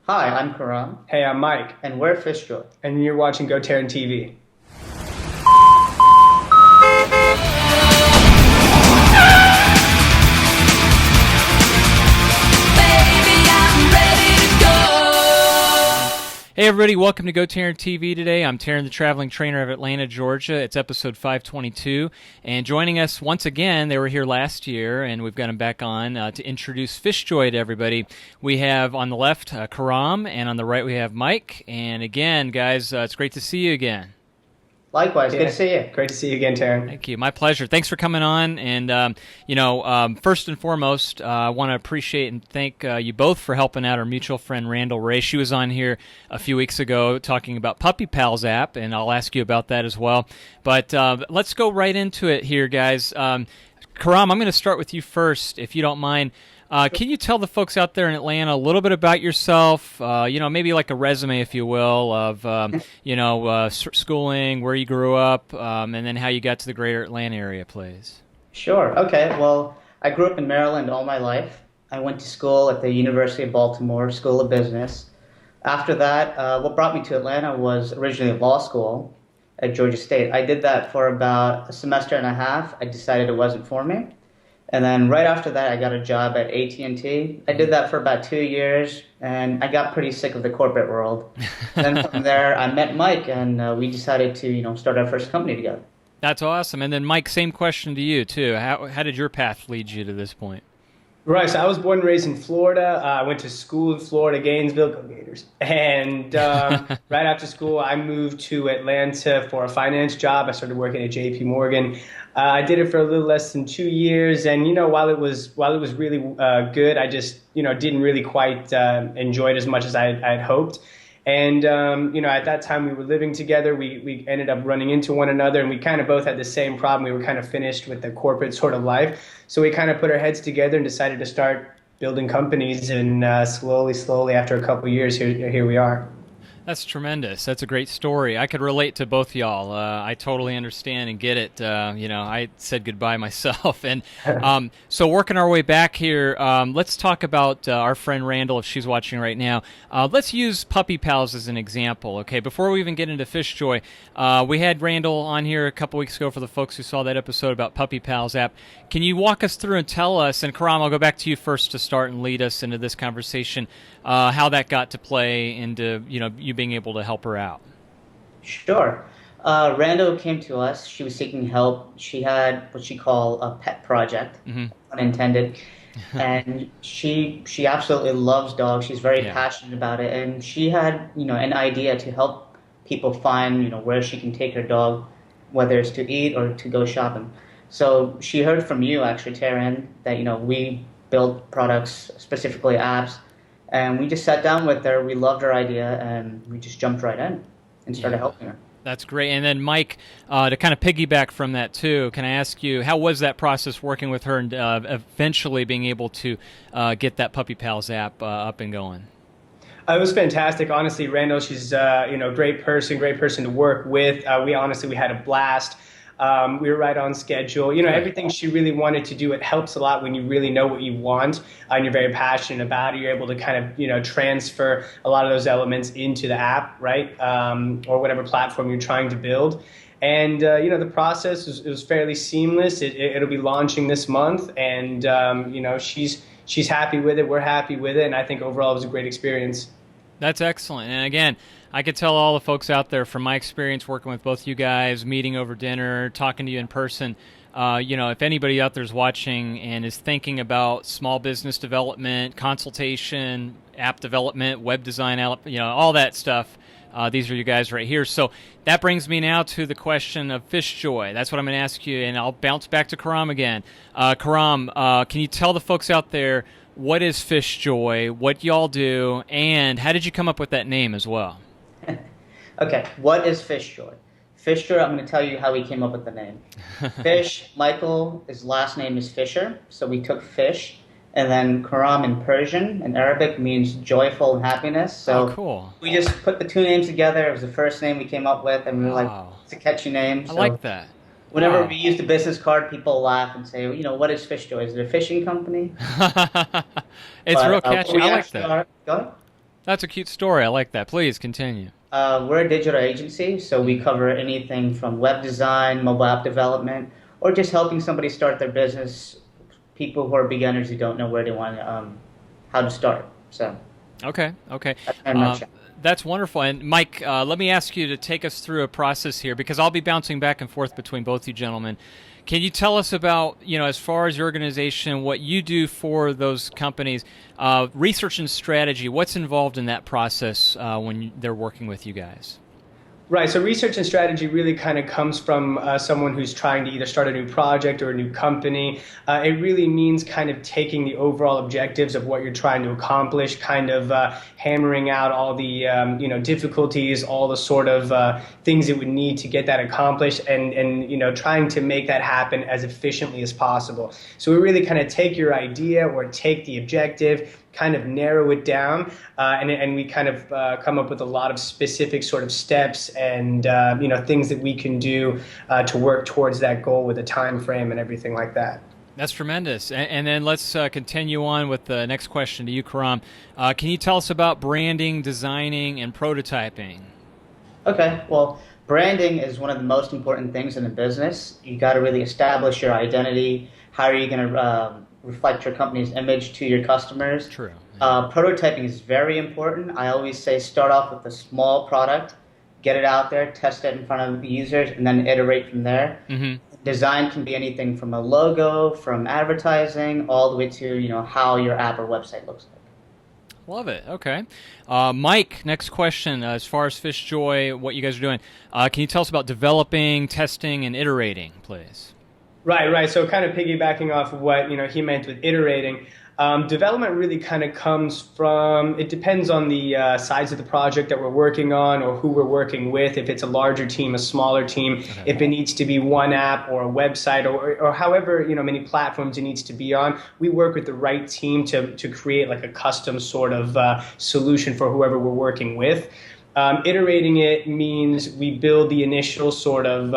Hi, I'm Khuram, Hey, I'm Mike, and we're FishJoy. and you're watching GoTarryn TV. Hey everybody, welcome to GoTarryn TV today. I'm Tarryn, the traveling trainer of Atlanta, Georgia. It's episode 522, and joining us once again, they were here last year, and we've got them back on to introduce FishJoy to everybody. We have on the left Khuram, and on the right we have Mike. And again, guys, it's great to see you again. Likewise, good to see you. Great to see you again, Tarryn. Thank you. My pleasure. Thanks for coming on. And, first and foremost, I want to appreciate and thank you both for helping out our mutual friend, Randall Ray. She was on here a few weeks ago talking about Puppy Pals app, and I'll ask you about that as well. But let's go right into it here, guys. Khuram, I'm going to start with you first, if you don't mind. Can you tell the folks out there in Atlanta a little bit about yourself? Maybe like a resume, if you will, of schooling, where you grew up, and then how you got to the greater Atlanta area, please. Sure. Okay. Well, I grew up in Maryland all my life. I went to school at the University of Baltimore School of Business. After that, what brought me to Atlanta was originally law school at Georgia State. I did that for about a semester and a half. I decided it wasn't for me. And then right after that, I got a job at AT&T. I did that for about 2 years, and I got pretty sick of the corporate world. Then from there, I met Mike, and we decided to, start our first company together. That's awesome. And then, Mike, same question to you, too. How did your path lead you to this point? Right, so I was born and raised in Florida. I went to school in Florida, Gainesville, go Gators. And right after school, I moved to Atlanta for a finance job. I started working at JP Morgan. I did it for a little less than 2 years, and while it was really good, I just didn't really quite enjoy it as much as I'd hoped. And at that time we were living together. We ended up running into one another, and we kind of both had the same problem. We were kind of finished with the corporate sort of life, so we kind of put our heads together and decided to start building companies. And slowly, after a couple of years, here we are. That's tremendous. That's a great story. I could relate to both y'all. I totally understand and get it. I said goodbye myself. And so working our way back here, let's talk about our friend Randall, if she's watching right now. Let's use Puppy Pals as an example, okay? Before we even get into FishJoy, we had Randall on here a couple weeks ago for the folks who saw that episode about Puppy Pals app. Can you walk us through and tell us, and Khuram, I'll go back to you first to start and lead us into this conversation, how that got to play into, you being able to help her out. Sure. Rando came to us. She was seeking help. She had what she called a pet project, unintended, and she absolutely loves dogs. She's very passionate about it, and she had an idea to help people find where she can take her dog, whether it's to eat or to go shopping. So she heard from you, actually, Tarryn, that we build products, specifically apps. And we just sat down with her. We loved her idea, and we just jumped right in and started helping her. That's great. And then, Mike, to kind of piggyback from that, too, can I ask you, how was that process working with her and eventually being able to get that Puppy Pals app up and going? It was fantastic. Honestly, Randall, she's great person to work with. We had a blast. We were right on schedule. Everything she really wanted to do. It helps a lot when you really know what you want and you're very passionate about it. You're able to kind of, transfer a lot of those elements into the app, right? Or whatever platform you're trying to build. And, the process was fairly seamless. It'll be launching this month. And, she's happy with it. We're happy with it. And I think overall it was a great experience. That's excellent. And again, I could tell all the folks out there from my experience working with both you guys, meeting over dinner, talking to you in person, if anybody out there is watching and is thinking about small business development, consultation, app development, web design, all that stuff, these are you guys right here. So that brings me now to the question of FishJoy. That's what I'm going to ask you, and I'll bounce back to Khuram again. Khuram, can you tell the folks out there what is FishJoy, what y'all do, and how did you come up with that name as well? Okay, what is FishJoy? FishJoy, I'm going to tell you how we came up with the name. Fish, Michael, his last name is Fisher, so we took fish. And then Khuram in Persian, in Arabic, means joyful and happiness. So cool. We just put the two names together. It was the first name we came up with, and we were like, it's a catchy name. I like that. Whenever we use the business card, people laugh and say, what is FishJoy? Is it a fishing company? It's real catchy. I like that. Go ahead. That's a cute story. I like that. Please continue. We're a digital agency, so we cover anything from web design, mobile app development, or just helping somebody start their business. People who are beginners who don't know where they want, how to start. So. Okay. That's very much. That's wonderful. And Mike, let me ask you to take us through a process here, because I'll be bouncing back and forth between both you gentlemen. Can you tell us about, as far as your organization, what you do for those companies, research and strategy, what's involved in that process when they're working with you guys? Right. So research and strategy really kind of comes from someone who's trying to either start a new project or a new company. It really means kind of taking the overall objectives of what you're trying to accomplish, kind of hammering out all the difficulties, all the sort of things it would need to get that accomplished, and trying to make that happen as efficiently as possible. So we really kind of take your idea or take the objective, kind of narrow it down, and we kind of come up with a lot of specific sort of steps and things that we can do to work towards that goal with a time frame and everything like that. That's tremendous. And then let's continue on with the next question to you, Khuram. Can you tell us about branding, designing, and prototyping? Okay, well, branding is one of the most important things in a business. You got to really establish your identity. How are you going to reflect your company's image to your customers? True. Prototyping is very important. I always say start off with a small product, get it out there, test it in front of the users, and then iterate from there. Mm-hmm. Design can be anything from a logo, from advertising, all the way to how your app or website looks like. Love it. Okay. Mike, next question. As far as FishJoy, what you guys are doing, can you tell us about developing, testing, and iterating, please? Right. So kind of piggybacking off of what he meant with iterating, development really kind of comes from, it depends on the size of the project that we're working on or who we're working with, if it's a larger team, a smaller team, okay, if it needs to be one app or a website or however many platforms it needs to be on. We work with the right team to create like a custom sort of solution for whoever we're working with. Iterating it means we build the initial sort of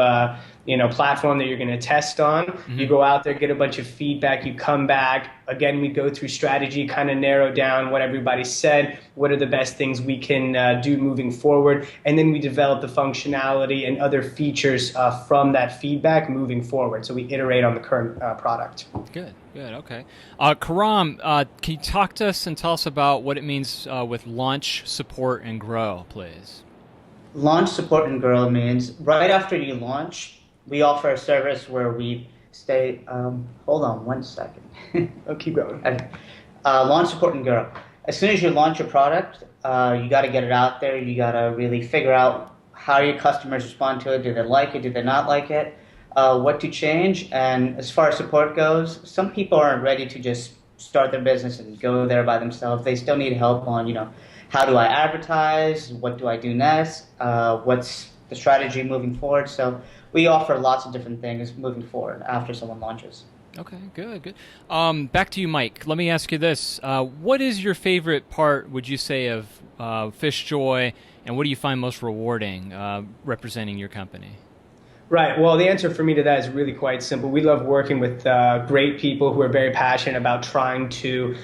platform that you're going to test on. Mm-hmm. You go out there, get a bunch of feedback, you come back. Again, we go through strategy, kind of narrow down what everybody said, what are the best things we can do moving forward, and then we develop the functionality and other features from that feedback moving forward. So we iterate on the current product. Good, okay. Khuram, can you talk to us and tell us about what it means with launch, support, and grow, please? Launch, support, and grow means right after you launch, we offer a service where we stay. Hold on 1 second. Oh, keep going. Launch, support, and grow. As soon as you launch your product, you got to get it out there. You got to really figure out how your customers respond to it. Do they like it? Do they not like it? What to change? And as far as support goes, some people aren't ready to just start their business and go there by themselves. They still need help on, how do I advertise? What do I do next? What's the strategy moving forward? So we offer lots of different things moving forward after someone launches. Okay, good. Back to you, Mike. Let me ask you this. What is your favorite part, would you say, of FishJoy, and what do you find most rewarding representing your company? Right. Well, the answer for me to that is really quite simple. We love working with great people who are very passionate about trying to,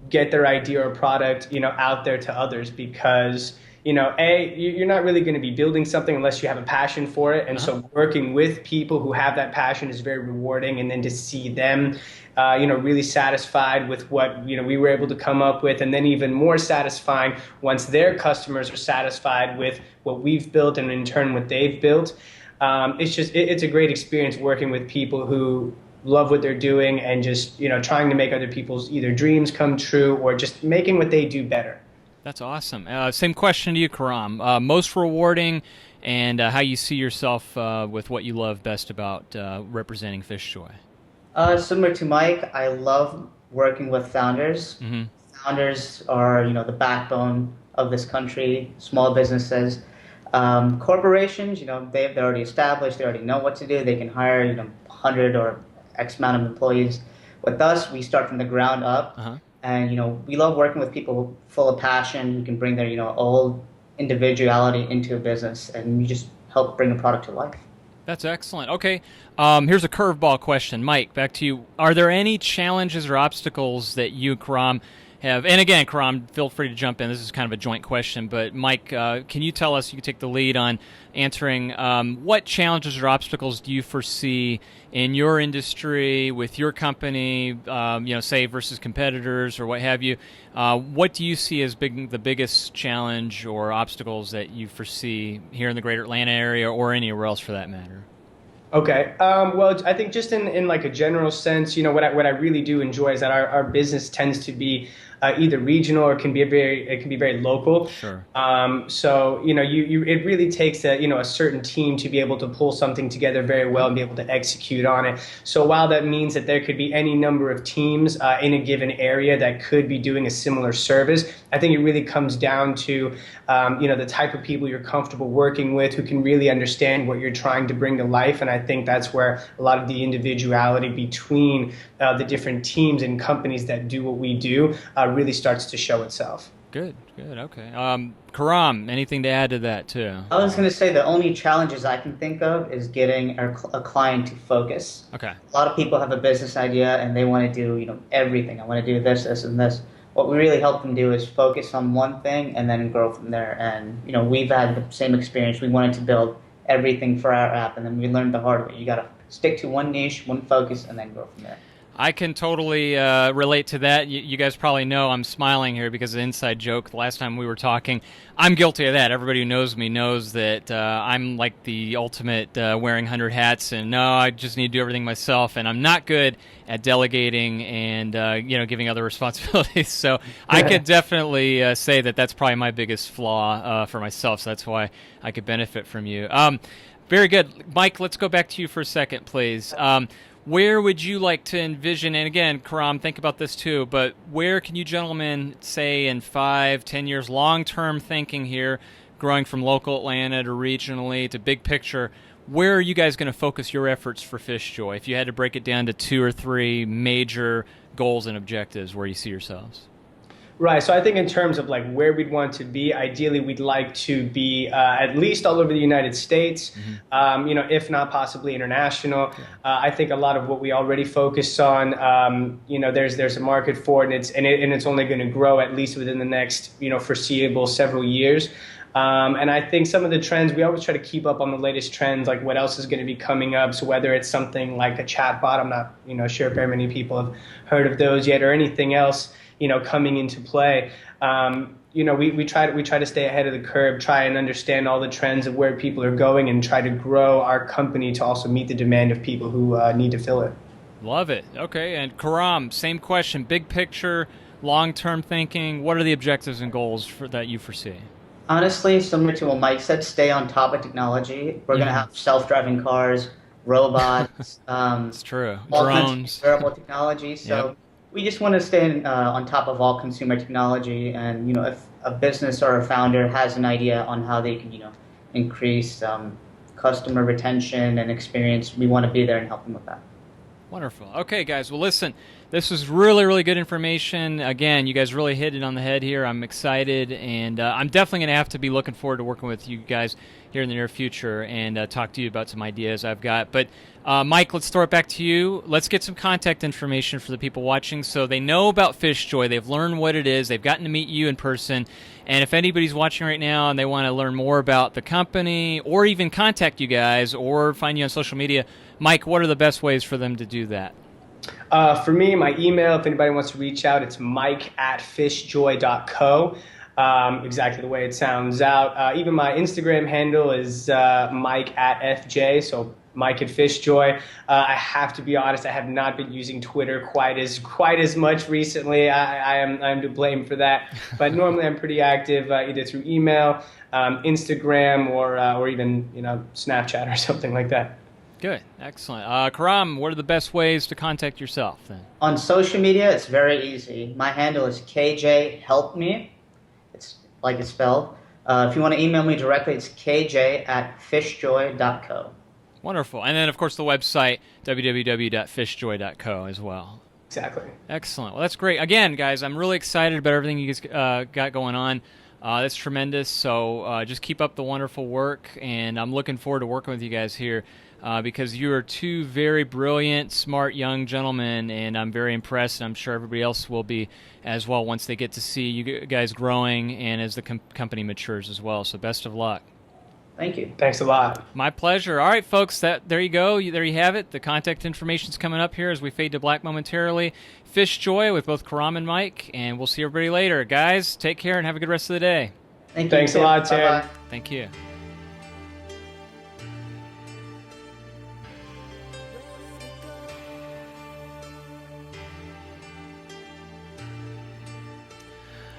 get their idea or product, out there to others, because you're not really going to be building something unless you have a passion for it. And so working with people who have that passion is very rewarding. And then to see them, really satisfied with what, we were able to come up with, and then even more satisfying once their customers are satisfied with what we've built and in turn what they've built. It's a great experience working with people who love what they're doing and just, trying to make other people's either dreams come true or just making what they do better. That's awesome. Same question to you, Khuram. Most rewarding, and how you see yourself with what you love best about representing FishJoy. Similar to Mike, I love working with founders. Mm-hmm. Founders are, the backbone of this country. Small businesses, corporations, they're already established. They already know what to do. They can hire, 100 or X amount of employees. With us, we start from the ground up. Uh-huh. And, we love working with people full of passion who can bring their, old individuality into a business, and you just help bring a product to life. That's excellent. Okay, here's a curveball question. Mike, back to you. Are there any challenges or obstacles that you, Khuram, have, and again, Khuram, feel free to jump in. This is kind of a joint question, but Mike, can you tell us, you can take the lead on answering, what challenges or obstacles do you foresee in your industry, with your company, say versus competitors or what have you? What do you see as the biggest challenge or obstacles that you foresee here in the greater Atlanta area or anywhere else for that matter? Okay. Well, I think just in like a general sense, what I really do enjoy is that our business tends to be either regional or it can be very local. Sure. So it really takes a certain team to be able to pull something together very well and be able to execute on it. So while that means that there could be any number of teams in a given area that could be doing a similar service, I think it really comes down to the type of people you're comfortable working with, who can really understand what you're trying to bring to life. And I think that's where a lot of the individuality between the different teams and companies that do what we do really starts to show itself. Good, okay. Khuram, anything to add to that too? I was going to say the only challenges I can think of is getting a client to focus. Okay. A lot of people have a business idea and they want to do everything. I want to do this, this, and this. What we really help them do is focus on one thing and then grow from there. And we've had the same experience. We wanted to build everything for our app, and then we learned the hard way. You got to stick to one niche, one focus, and then grow from there. I can totally relate to that. You guys probably know I'm smiling here because of an inside joke. The last time we were talking, I'm guilty of that. Everybody who knows me knows that I'm like the ultimate wearing 100 hats, and no, I just need to do everything myself, and I'm not good at delegating and giving other responsibilities. So I could definitely say that that's probably my biggest flaw for myself. So that's why I could benefit from you. Very good, Mike. Let's go back to you for a second, please. Where would you like to envision, and again, Khuram, think about this too, but where can you gentlemen say in 5-10 years, long-term thinking here, growing from local Atlanta to regionally to big picture, where are you guys going to focus your efforts for FishJoy? If you had to break it down to 2 or 3 major goals and objectives, where you see yourselves? Right. So I think in terms of like where we'd want to be, ideally we'd like to be at least all over the United States, if not possibly international. I think a lot of what we already focus on, there's a market for it, and it's only going to grow at least within the next foreseeable several years. And I think some of the trends, we always try to keep up on the latest trends, like what else is going to be coming up. So whether it's something like a chatbot, I'm not sure if very many people have heard of those yet, or anything else coming into play. We try to stay ahead of the curve, try and understand all the trends of where people are going, and try to grow our company to also meet the demand of people who need to fill it. Love it. Okay, and Khuram, same question. Big picture, long-term thinking. What are the objectives and goals that you foresee? Honestly, similar to what Mike said, stay on top of technology. We're going to have self-driving cars, robots. It's true. All Drones. kinds of wearable technology. So we just want to stay on top of all consumer technology. And if a business or a founder has an idea on how they can increase customer retention and experience, we want to be there and help them with that. Wonderful. Okay, guys. Well, listen, this was really, really good information. Again, you guys really hit it on the head here. I'm excited, and I'm definitely going to have to be looking forward to working with you guys here in the near future and talk to you about some ideas I've got. But, Mike, let's throw it back to you. Let's get some contact information for the people watching so they know about FishJoy. They've learned what it is. They've gotten to meet you in person. And if anybody's watching right now and they want to learn more about the company or even contact you guys or find you on social media, Mike, what are the best ways for them to do that? For me, my email, if anybody wants to reach out, it's mike@fishjoy.co. Exactly the way it sounds out. Even my Instagram handle is mike@fj, so Mike at FishJoy. I have to be honest, I have not been using Twitter quite as much recently. I'm to blame for that. But normally I'm pretty active either through email, Instagram, or even Snapchat or something like that. Good. Excellent. Khuram, what are the best ways to contact yourself then? On social media, it's very easy. My handle is KJHelpMe. It's like it's spelled. If you want to email me directly, it's kj@fishjoy.co. Wonderful. And then, of course, the website, www.fishjoy.co as well. Exactly. Excellent. Well, that's great. Again, guys, I'm really excited about everything you guys got going on. That's tremendous. So just keep up the wonderful work, and I'm looking forward to working with you guys here because you are two very brilliant, smart young gentlemen, and I'm very impressed, and I'm sure everybody else will be as well once they get to see you guys growing and as the company matures as well. So best of luck. Thank you. Thanks a lot. My pleasure. All right, folks, there you go. There you have it. The contact information's coming up here as we fade to black momentarily. FishJoy with both Khuram and Mike, and we'll see everybody later. Guys, take care and have a good rest of the day. Thanks a lot, Tarryn. Bye-bye. Thank you.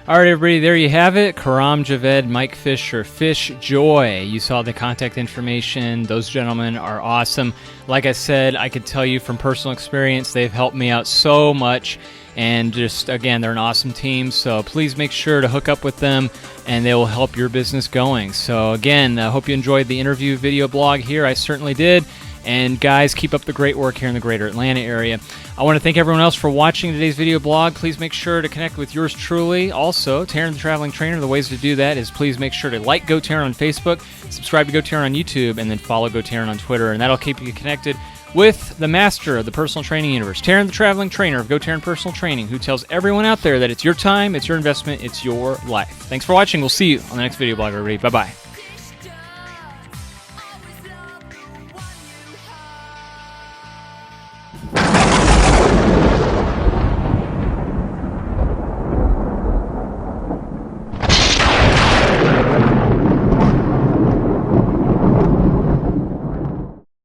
All right, everybody, there you have it. Khuram Javed, Mike Fisher, FishJoy. You saw the contact information. Those gentlemen are awesome. Like I said, I could tell you from personal experience, they've helped me out so much. And just, again, they're an awesome team. So please make sure to hook up with them, and they will help your business going. So, again, I hope you enjoyed the interview video blog here. I certainly did. And guys, keep up the great work here in the greater Atlanta area. I want to thank everyone else for watching today's video blog. Please make sure to connect with yours truly. Also, Tarryn the Traveling Trainer, the ways to do that is please make sure to like GoTarryn on Facebook, subscribe to GoTarryn on YouTube, and then follow GoTarryn on Twitter. And that'll keep you connected with the master of the personal training universe, Tarryn the Traveling Trainer of GoTarryn Personal Training, who tells everyone out there that it's your time, it's your investment, it's your life. Thanks for watching. We'll see you on the next video blog, everybody. Bye-bye.